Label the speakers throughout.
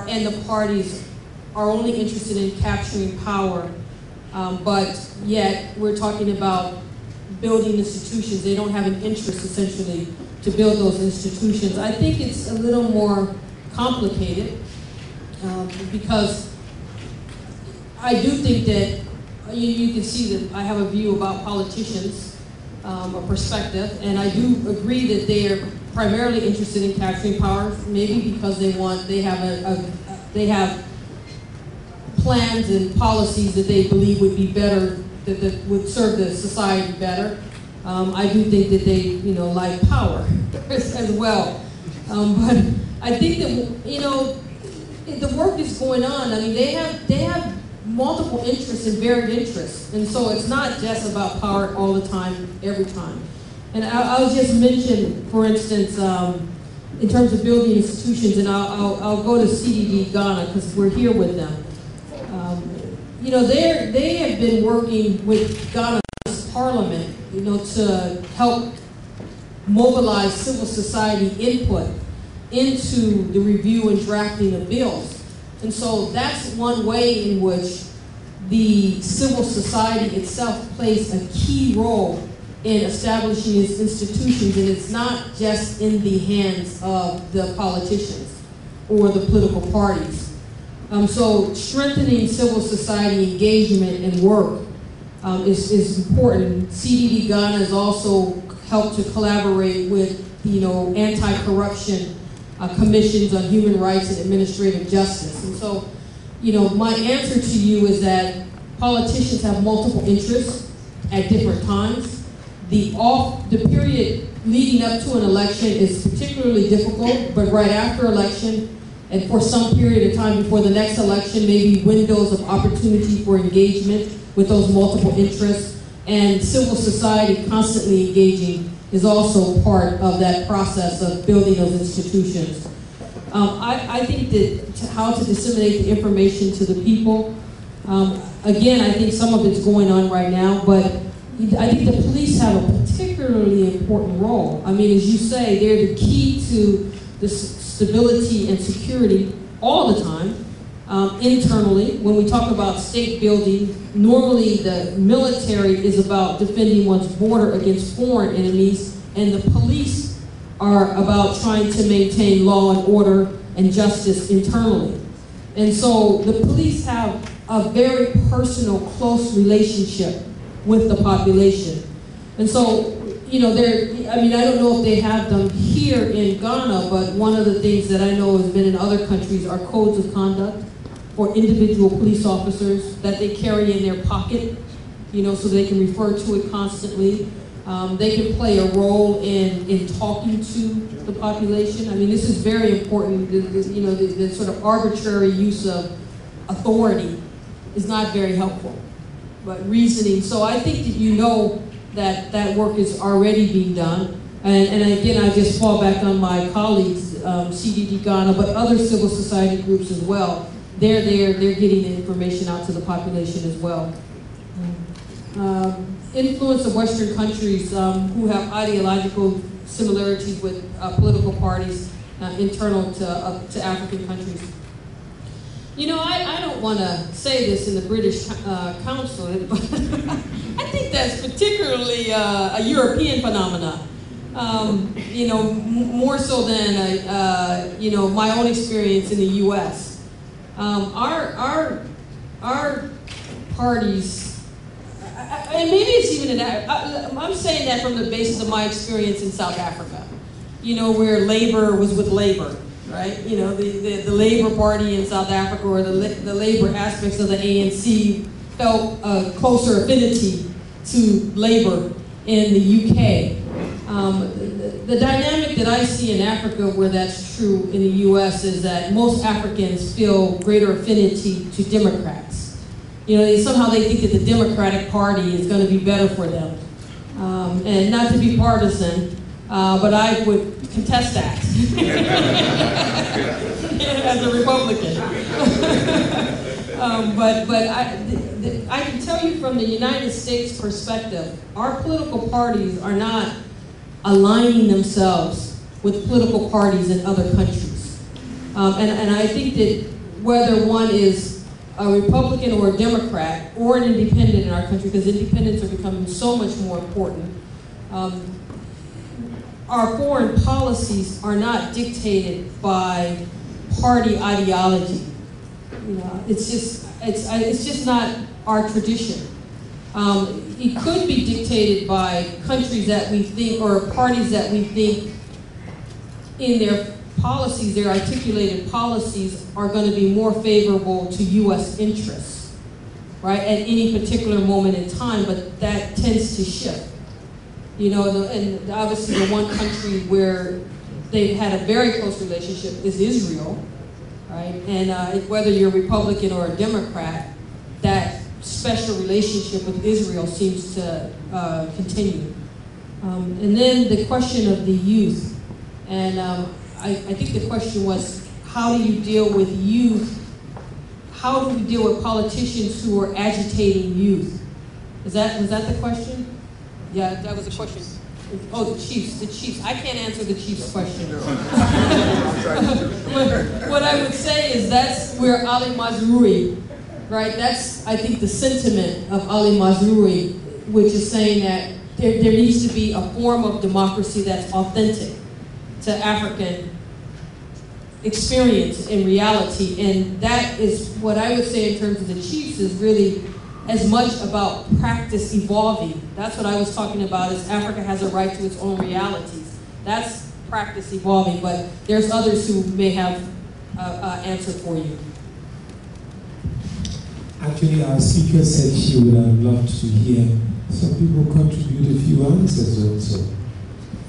Speaker 1: and the parties are only interested in capturing power, but yet we're talking about building institutions. They don't have an interest, essentially, to build those institutions. I think it's a little more complicated because I do think that you can see that I have a view about politicians, a perspective, and I do agree that they are primarily interested in capturing power, maybe because they have plans and policies that they believe would be better, that would serve the society better. I do think that they, like power as well. But I think that, the work is going on. I mean, they have multiple interests and varied interests. And so it's not just about power all the time, every time. And I'll just mention, for instance, in terms of building institutions, and I'll go to CDD Ghana because we're here with them. They have been working with Ghana's parliament, to help mobilize civil society input into the review and drafting of bills. And so that's one way in which the civil society itself plays a key role in establishing its institutions, and it's not just in the hands of the politicians or the political parties. So strengthening civil society engagement and work is important. CDD Ghana has also helped to collaborate with, anti-corruption commissions on human rights and administrative justice. And so, my answer to you is that politicians have multiple interests at different times. The period leading up to an election is particularly difficult, but right after election and for some period of time before the next election, maybe windows of opportunity for engagement with those multiple interests, and civil society constantly engaging is also part of that process of building those institutions. I think that how to disseminate the information to the people, again, I think some of it's going on right now, but I think the police have a particularly important role. I mean, as you say, they're the key to the stability and security all the time. Internally, when we talk about state building, normally the military is about defending one's border against foreign enemies, and the police are about trying to maintain law and order and justice internally. And so the police have a very personal, close relationship with the population. And so, I don't know if they have them here in Ghana, but one of the things that I know has been in other countries are codes of conduct for individual police officers that they carry in their pocket, so they can refer to it constantly. They can play a role in talking to the population. I mean, this is very important. The sort of arbitrary use of authority is not very helpful, but reasoning. So I think that that work is already being done. And again, I just fall back on my colleagues, CDD Ghana, but other civil society groups as well. They're getting the information out to the population as well. Influence of Western countries who have ideological similarities with political parties internal to African countries. I don't want to say this in the British Council, but I think that's particularly a European phenomenon. More so than my own experience in the U.S. Our parties, and maybe it's even in that, I'm saying that from the basis of my experience in South Africa, where labor was with labor, right? The Labor Party in South Africa, or the labor aspects of the ANC felt a closer affinity to labor in the UK. The dynamic that I see in Africa where that's true in the US is that most Africans feel greater affinity to Democrats. Somehow they think that the Democratic Party is going to be better for them. And not to be partisan, but I would contest that as a Republican. But I can tell you from the United States perspective, our political parties are not aligning themselves with political parties in other countries. And I think that whether one is a Republican or a Democrat or an independent in our country, because independents are becoming so much more important, our foreign policies are not dictated by party ideology. You know, it's just not our tradition. It could be dictated by countries that we think, or parties that we think in their policies, their articulated policies are going to be more favorable to U.S. interests, right, at any particular moment in time, but that tends to shift. You know, and obviously the one country where they've had a very close relationship is Israel, right? And whether you're a Republican or a Democrat, that special relationship with Israel seems to continue. And then the question of the youth, and I think the question was, how do you deal with youth? How do we deal with politicians who are agitating youth? Was that the question? Yeah, that was the question. Oh, the Chiefs. I can't answer the Chiefs' question. What I would say is that's where Ali Mazrui, right? That's, I think, the sentiment of Ali Mazrui, which is saying that there needs to be a form of democracy that's authentic to African experience and reality. And that is what I would say in terms of the Chiefs is really as much about practice evolving. That's what I was talking about, is Africa has a right to its own realities. That's practice evolving, but there's others who may have an answer for you.
Speaker 2: Actually, our speaker said she would have loved to hear some people contribute a few answers also.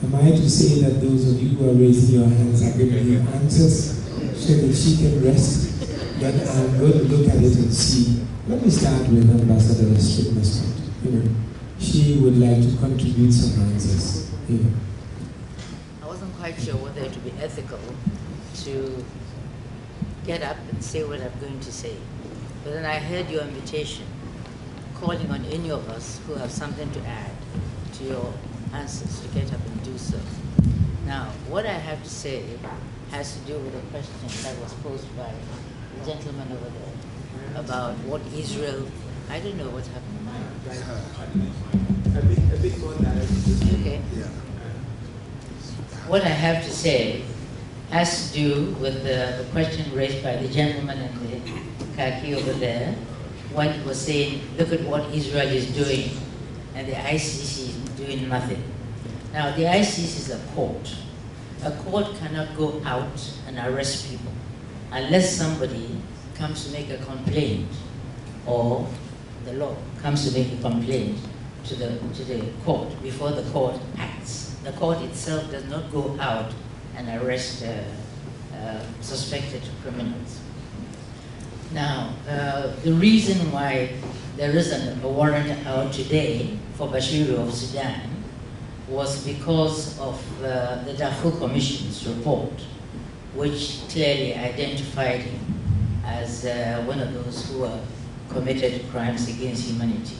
Speaker 2: Am I to say that those of you who are raising your hands are giving you answers so that she can rest? Then I'm going to look at it and see. Let me start with Ambassador Strictness. She would like to contribute some answers.
Speaker 3: I wasn't quite sure whether it would be ethical to get up and say what I'm going to say. But then I heard your invitation, calling on any of us who have something to add to your answers to get up and do so. Now, what I have to say has to do with a question that was posed by the gentleman over there about what Israel, I don't know what's happening.
Speaker 2: A bit more direct.
Speaker 3: Okay.
Speaker 2: Yeah.
Speaker 3: What I have to say has to do with the question raised by the gentleman in the khaki over there, when he was saying, look at what Israel is doing, and the ICC is doing nothing. Now, the ICC is a court. A court cannot go out and arrest people unless somebody comes to make a complaint, or the law comes to make a complaint to the court before the court acts. The court itself does not go out and arrest suspected criminals. Now, the reason why there isn't a warrant out today for Bashir of Sudan was because of the Darfur Commission's report, which clearly identified him as one of those who committed crimes against humanity.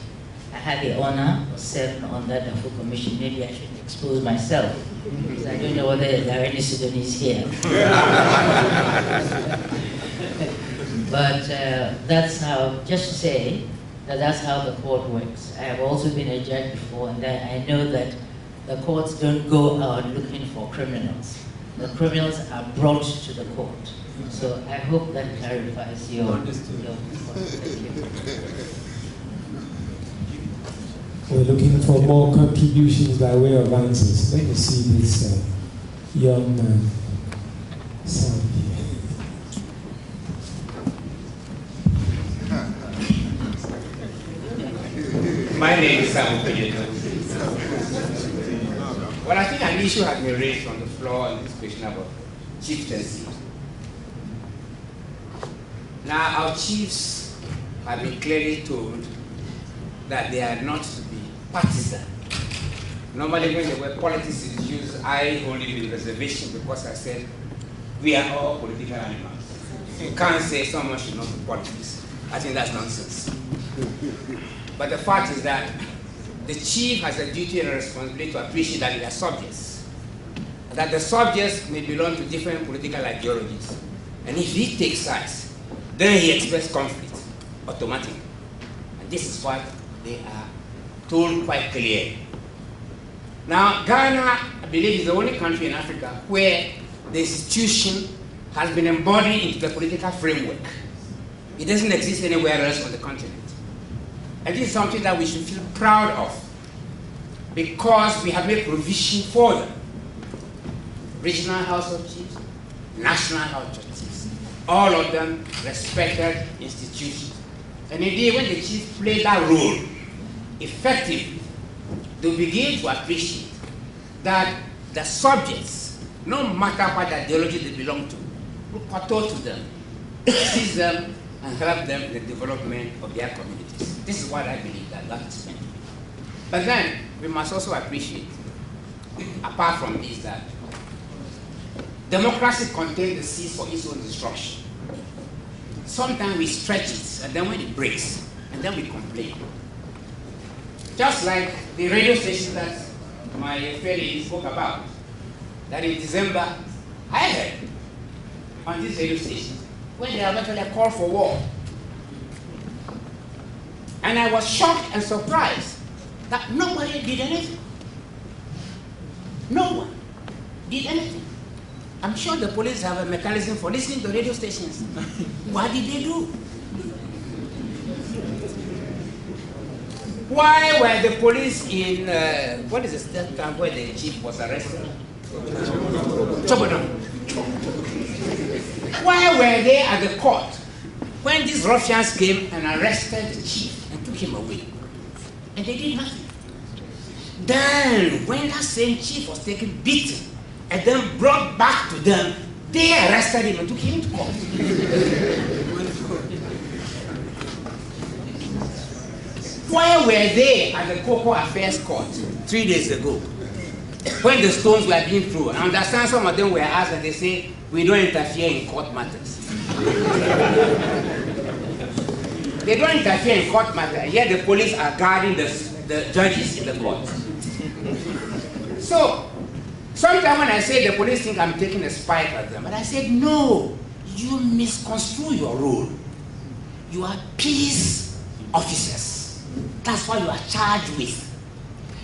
Speaker 3: I had the honor of serving on that Darfur Commission. Maybe I shouldn't expose myself, because I don't know whether there are any Sudanese here. But that's how, just to say that that's how the court works. I have also been a judge before, and I know that the courts don't go out looking for criminals. The criminals are brought to the court. So I hope that clarifies your point. Thank you.
Speaker 2: We're looking for more contributions by way of answers. Let me see this young man. Sam here.
Speaker 4: My name is Sam Pijeto. Well, I think an issue has been raised on the floor in this question about chieftaincy. Now, our chiefs have been clearly told that they are not to be partisan. Normally, when the word politics is used, I only with reservation, because I said we are all political animals. You can't say someone should not do politics. I think that's nonsense. But the fact is that the chief has a duty and a responsibility to appreciate that they are subjects. That the subjects may belong to different political ideologies. And if he takes sides, then he expects conflict automatically. And this is what they are told quite clearly. Now, Ghana, I believe, is the only country in Africa where the institution has been embodied into the political framework. It doesn't exist anywhere else on the continent. And this is something that we should feel proud of, because we have made provision for them. Regional House of Chiefs, National House of Chiefs, all of them respected institutions. And indeed, when the chiefs play that role effectively, they begin to appreciate that the subjects, no matter what ideology they belong to, look to them, assist them, and help them in the development of their communities. This is what I believe that that is meant to be. But then, we must also appreciate, apart from this, that democracy contains the seeds for its own destruction. Sometimes we stretch it, and then when it breaks, and then we complain. Just like the radio station that my friend spoke about, that in December, I heard on this radio station, when they have actually called for war. And I was shocked and surprised that nobody did anything. No one did anything. I'm sure the police have a mechanism for listening to radio stations. What did they do? Why were the police in, what is the state camp where the chief was arrested? Chobodon. Why were they at the court when these ruffians came and arrested the chief and took him away? And they did nothing. Then, when that same chief was taken beaten and then brought back to them, they arrested him and took him to court. Why were they at the Cocoa Affairs Court 3 days ago when the stones were being thrown? I understand some of them were asked and they say, we don't interfere in court matters. They don't interfere in court matters, yet the police are guarding the judges in the court. So, sometimes when I say the police think I'm taking a spike at them, but I said, no, you misconstrue your role. You are peace officers. That's what you are charged with.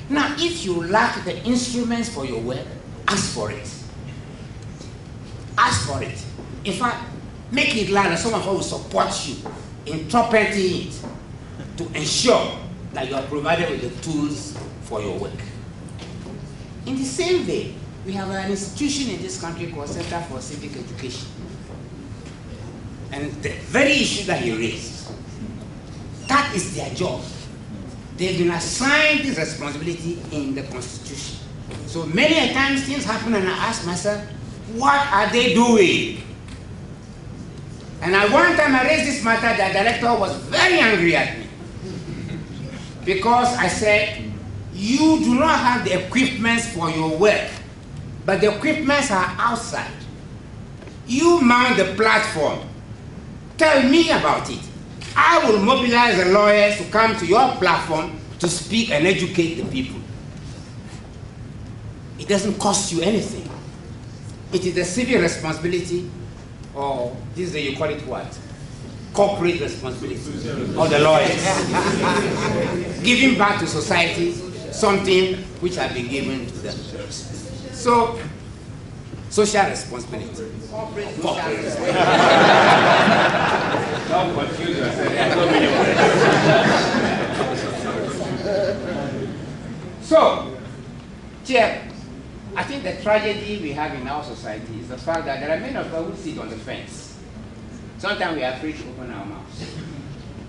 Speaker 4: Now, if you lack the instruments for your work, ask for it. Ask for it. In fact, make it loud and someone who will support you in interpreting it to ensure that you are provided with the tools for your work. In the same way, we have an institution in this country called Center for Civic Education. And the very issue that he raised, that is their job. They've been assigned this responsibility in the Constitution. So many times things happen and I ask myself, what are they doing? And at one time I raised this matter, the director was very angry at me. Because I said, you do not have the equipments for your work, but the equipments are outside. You mount the platform. Tell me about it. I will mobilize the lawyers to come to your platform to speak and educate the people. It doesn't cost you anything. It is the civic responsibility, or this day you call it what? Corporate responsibility of the lawyers. Giving back to society something which has been given to them. So, social responsibility. Corporate responsibility. Don't confuse yourself. There are so many words. So, Chair, I think the tragedy we have in our society is the fact that there are many of us who sit on the fence. Sometimes we are afraid to open our mouths.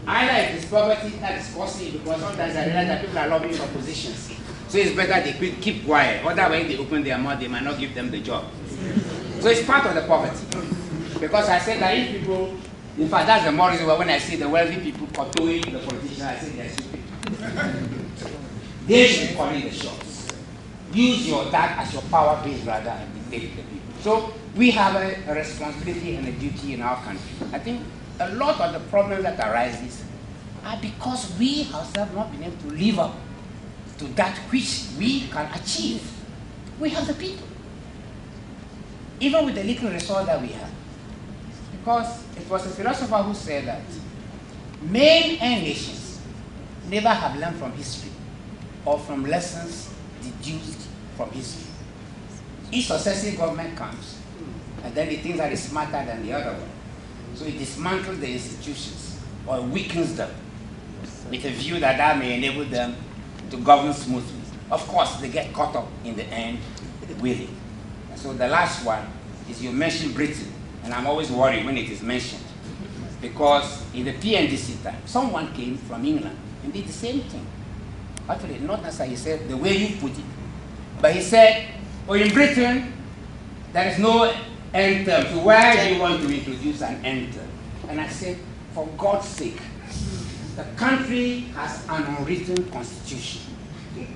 Speaker 4: Either it is poverty that is causing it, because sometimes I realize that people are lobbying for positions. So it's better they keep quiet. Otherwise, they open their mouth, they might not give them the job. So it's part of the poverty. Because I said that if people, in fact, that's the more reason why when I see the wealthy people controlling the politicians, I say they're stupid. They should be calling the shots. Use that as your power base rather and dictate the people. So we have a responsibility and a duty in our country. I think a lot of the problems that arises are because we ourselves have not been able to live up to that which we can achieve. We have the people. Even with the little resource that we have, Because it was a philosopher who said that men and nations never have learned from history or from lessons deduced from history. Each successive government comes, and then it thinks that it's smarter than the other one. So it dismantles the institutions or weakens them with a view that that may enable them to govern smoothly. Of course, they get caught up in the end with it. So the last one is you mentioned Britain, and I'm always worried when it is mentioned, because in the PNDC time, someone came from England and did the same thing. Actually, not necessarily he said the way you put it, but he said, oh, in Britain, there is no end term, so why do you want to introduce an end term? And I said, for God's sake, the country has an unwritten constitution.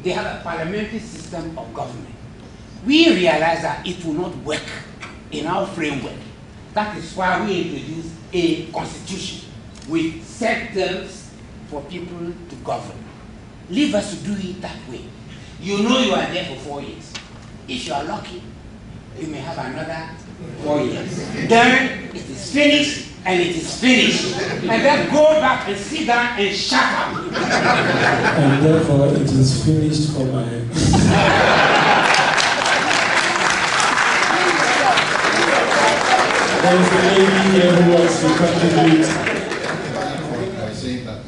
Speaker 4: They have a parliamentary system of government. We realize that it will not work in our framework. That is why we introduced a constitution with set terms for people to govern. Leave us to do it that way. You know you are there for 4 years. If you are lucky, you may have another 4 years. Then it is finished, and it is finished. And then go back and sit down and shut up.
Speaker 2: And therefore it is finished for my... There is a lady here who wants to contribute.
Speaker 5: By saying that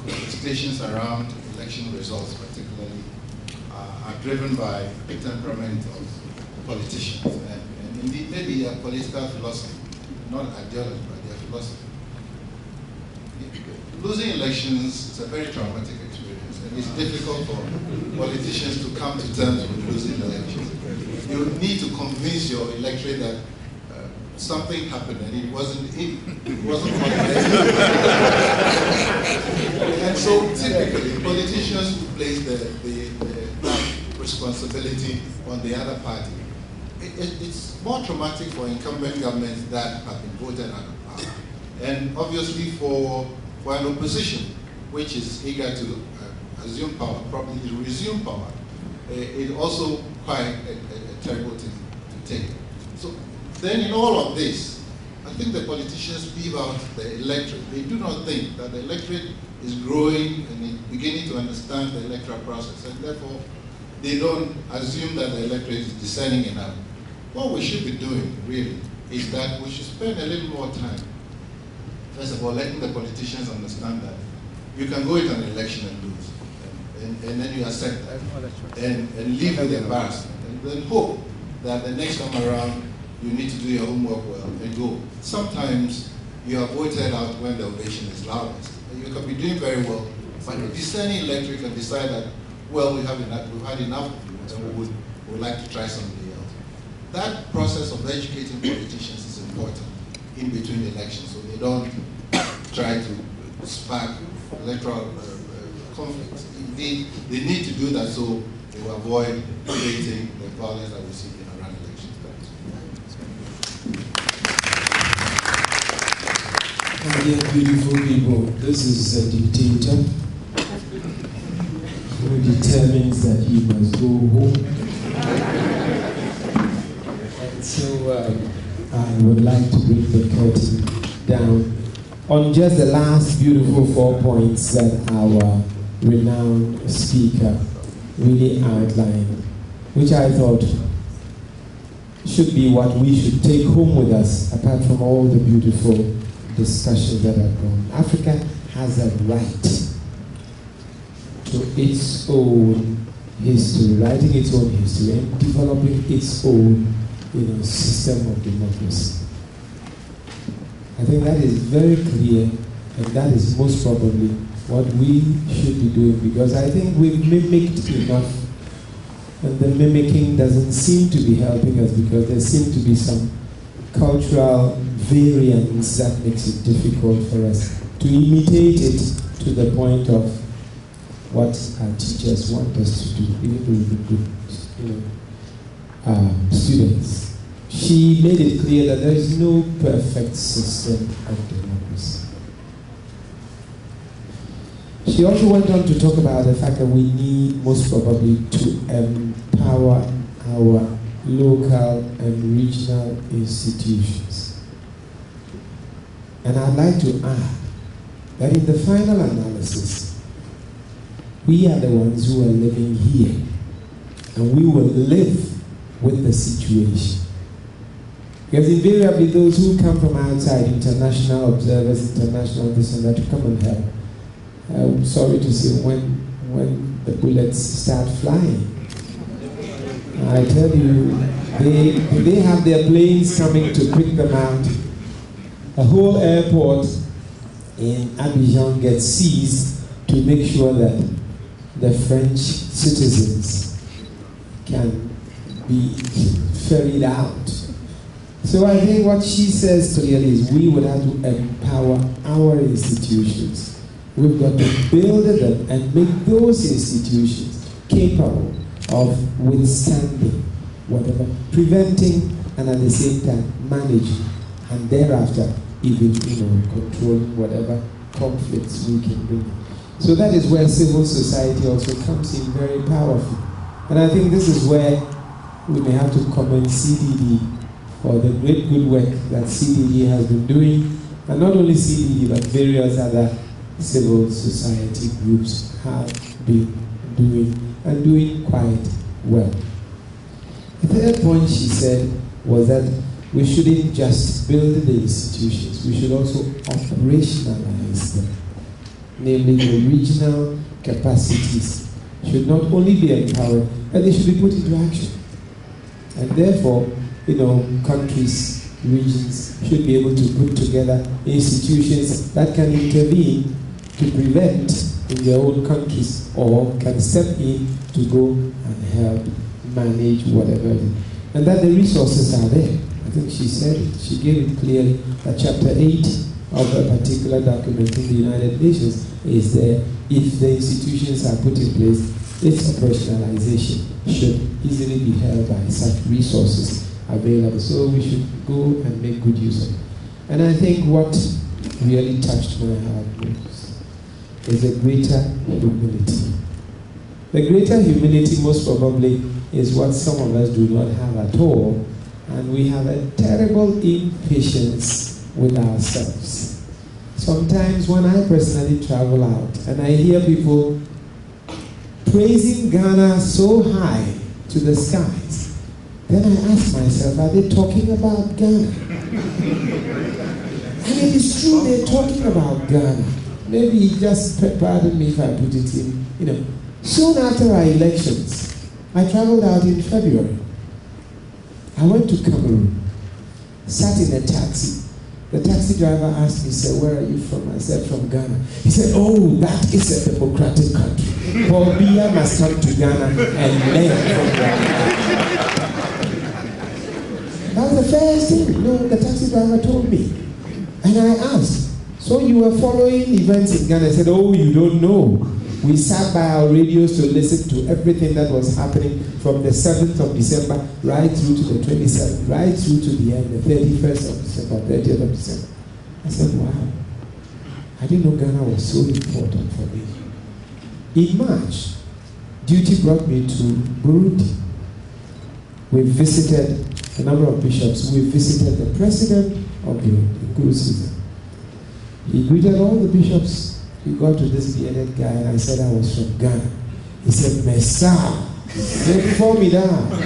Speaker 5: expectations around election results particularly are driven by the temperament of politicians. And indeed, maybe a political philosophy, not ideology, but their philosophy. Losing elections is a very traumatic experience, and it's difficult for politicians to come to terms with losing elections. You need to convince your electorate that something happened and it wasn't and so typically politicians place the responsibility on the other party. It's more traumatic for incumbent governments that have been voted out of power, and obviously for an opposition which is eager to assume power, probably to resume power, it's also quite a terrible thing to take. So then in all of this, I think the politicians leave out the electorate. They do not think that the electorate is growing and beginning to understand the electoral process, and therefore they don't assume that the electorate is discerning enough. What we should be doing, really, is that we should spend a little more time, first of all, letting the politicians understand that you can go into an election and lose, and then you accept that, and live with the embarrassment, and then hope that the next time around you need to do your homework well and go. Sometimes you are voted out when the ovation is loudest. You can be doing very well, but the discerning electorate can decide that, well, we've had enough and we would like to try somebody else. That process of educating politicians is important in between elections, so they don't try to spark electoral conflicts. They need to do that so they will avoid creating the violence that we see around elections.
Speaker 2: My dear beautiful people, this is a dictator who determines that he must go home. And so I would like to bring the curtain down on just the last beautiful 4 points that our renowned speaker really outlined, which I thought should be what we should take home with us, apart from all the beautiful discussions that have gone. Africa has a right to its own history, writing its own history and developing its own, system of democracy. I think that is very clear, and that is most probably what we should be doing, because I think we've mimicked enough, and the mimicking doesn't seem to be helping us, because there seem to be some cultural variance that makes it difficult for us to imitate it to the point of what our teachers want us to do, even with the students. She made it clear that there is no perfect system of democracy. She also went on to talk about the fact that we need most probably to empower our local and regional institutions. And I'd like to add that in the final analysis, we are the ones who are living here, and we will live with the situation. Because invariably those who come from outside, international observers, international this and that, to come and help, I'm sorry to say, when the bullets start flying, I tell you, they have their planes coming to pick them out. A whole airport in Abidjan gets seized to make sure that the French citizens can be ferried out. So I think what she says clearly is we would have to empower our institutions. We've got to build them and make those institutions capable of withstanding whatever, preventing and at the same time managing, and thereafter even controlling whatever conflicts we can bring. So that is where civil society also comes in very powerful. And I think this is where we may have to commend CDD for the great good work that CDD has been doing, and not only CDD but various other civil society groups have been doing, and doing quite well. The third point she said was that we shouldn't just build the institutions, we should also operationalize them. Namely, the regional capacities should not only be empowered, but they should be put into action. And therefore, countries, regions should be able to put together institutions that can intervene to prevent in their own countries, or can step in to go and help manage whatever it is. And that the resources are there. I think she said it. She gave it clearly that Chapter 8 of a particular document in the United Nations is there. If the institutions are put in place, its operationalization should easily be held by such resources available. So we should go and make good use of it. And I think what really touched my heart most is a greater humility. The greater humility most probably is what some of us do not have at all, and we have a terrible impatience with ourselves. Sometimes when I personally travel out and I hear people praising Ghana so high to the skies, then I ask myself, are they talking about Ghana? And it is true, they're talking about Ghana. Maybe just pardon me if I put it in, soon after our elections, I traveled out in February. I went to Cameroon, sat in a taxi. The taxi driver asked me, said, where are you from? I said, from Ghana. He said, oh, that is a democratic country. Paul Biya must come to Ghana and learn from Ghana. That was the first thing, the taxi driver told me. And I asked, so you were following events in Ghana? I said, oh, you don't know. We sat by our radios to listen to everything that was happening from the 7th of December right through to the 27th, right through to the end, the 31st of December, 30th of December. I said, wow, I didn't know Ghana was so important for me. In March, duty brought me to Burundi. We visited a number of bishops. We visited the president of the Nkurunziza. He greeted all the bishops. We got to this bearded guy and I said I was from Ghana. He said, mais ça, c'est formidable.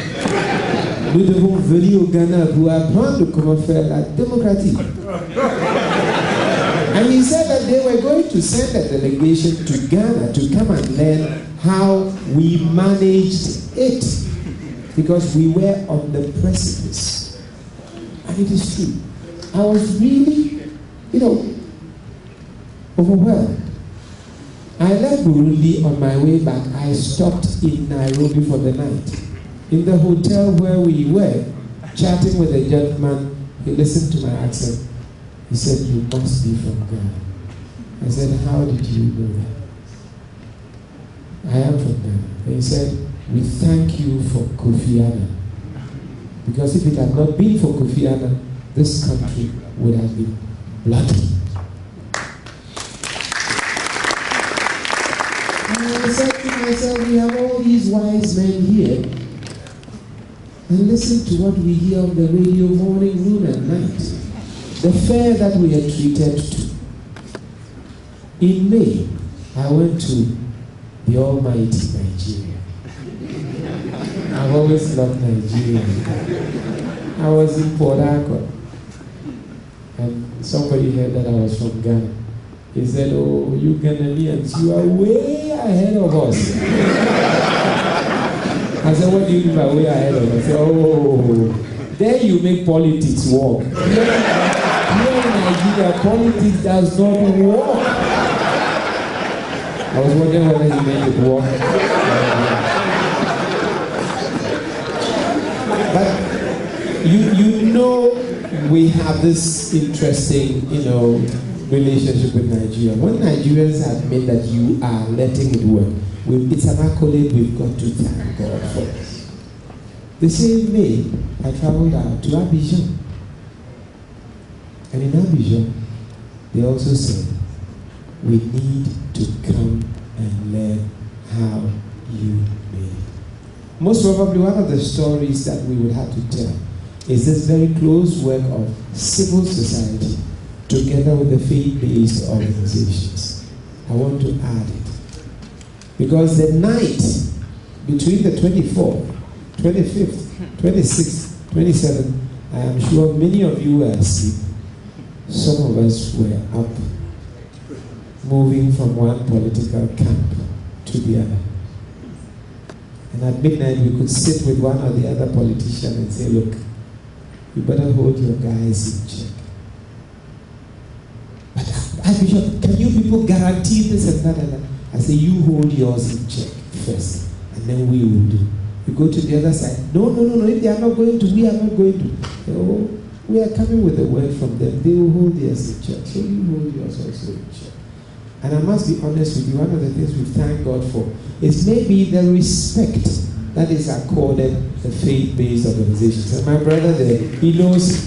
Speaker 2: Nous devons venir au Ghana pour apprendre comment faire la démocratie. And he said that they were going to send a delegation to Ghana to come and learn how we managed it. Because we were on the precipice. And it is true. I was really, overwhelmed. I left Burundi. On my way back, I stopped in Nairobi for the night. In the hotel where we were, chatting with a gentleman, he listened to my accent. He said, you must be from Ghana. I said, how did you know that? I am from Ghana. And he said, we thank you for Kofi Annan. Because if it had not been for Kofi Annan, this country would have been bloody. And I said to myself, we have all these wise men here, and listen to what we hear on the radio morning, noon, and night. the fair that we are treated to. In May, I went to the almighty Nigeria. I've always loved Nigeria. I was in Port Harcourt, and somebody heard that I was from Ghana. He said, "Oh, you Ghanaians, you are way ahead of us." I said, "What do you mean by way ahead of us?" He said, "Oh, there you make politics work. Here in Nigeria, politics does not work." I was wondering whether he made it work. But you know, we have this interesting, relationship with Nigeria. When Nigerians admit that you are letting it work, it's an accolade we've got to thank God for. The same way, I traveled out to Abidjan. And in Abidjan, they also said, we need to come and learn how you made it. Most probably one of the stories that we would have to tell is this very close work of civil society together with the faith-based organizations. I want to add it. Because the night between the 24th, 25th, 26th, 27th, I am sure many of you were asleep. Some of us were up, moving from one political camp to the other. And at midnight, we could sit with one or the other politician and say, "Look, you better hold your guys in check. But Bishop, can you people guarantee this and that and that?" I say, "You hold yours in check first, and then we will do." You go to the other side. No. If they are not going to, we are not going to. Oh, we are coming with a word from them. They will hold theirs in check. So you hold yours also in check. And I must be honest with you, one of the things we thank God for is maybe the respect that is accorded the faith-based organizations. And my brother there, he knows,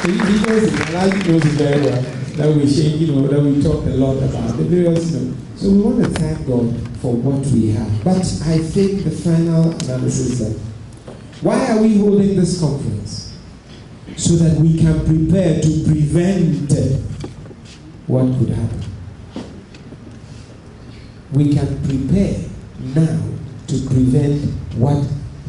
Speaker 2: he knows it, and I knows it very well, that we shake, that we talk a lot about the various, So we want to thank God for what we have. But I think the final analysis is that, why are we holding this conference? So that we can prepare to prevent what could happen. We can prepare now to prevent what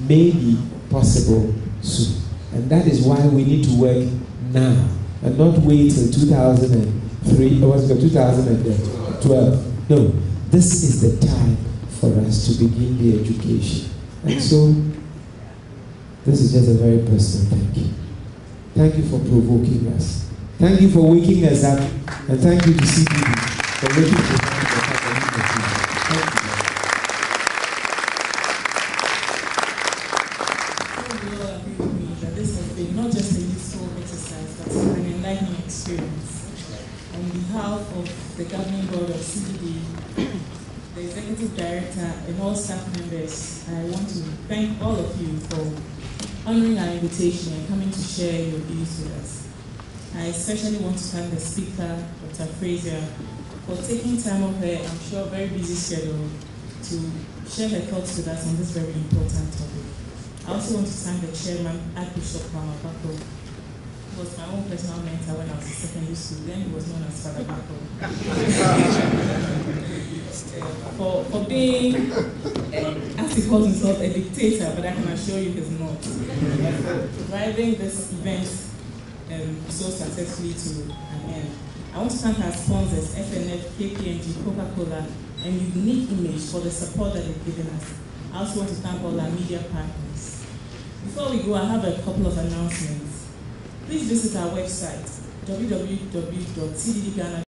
Speaker 2: may be possible soon. And that is why we need to work now and not wait till 2003 or 2012. No, this is the time for us to begin the education. And so, this is just a very personal thank you. Thank you for provoking us. Thank you for waking us up, and thank you to CPD for making us up. Thank you.
Speaker 6: We all agree with me that this has been not just a useful exercise, but an enlightening experience. On behalf of the governing board of CPD, the executive director, and all staff members, I want to thank all of you for honoring our invitation and coming to share your views with us. I especially want to thank the speaker, Dr. Frazier, for taking time off her, I'm sure, very busy schedule to share her thoughts with us on this very important topic. I also want to thank the chairman, Archbishop Bako, who was my own personal mentor when I was in secondary school. Then he was known as Father Bako. for being, as he calls himself, a dictator, but I can assure you he's not. For driving this event so successfully to an end. I want to thank our sponsors, FNF, KPMG, Coca-Cola, and Unique Image for the support that they've given us. I also want to thank all our media partners. Before we go, I have a couple of announcements. Please visit our website, www.cddghana.com.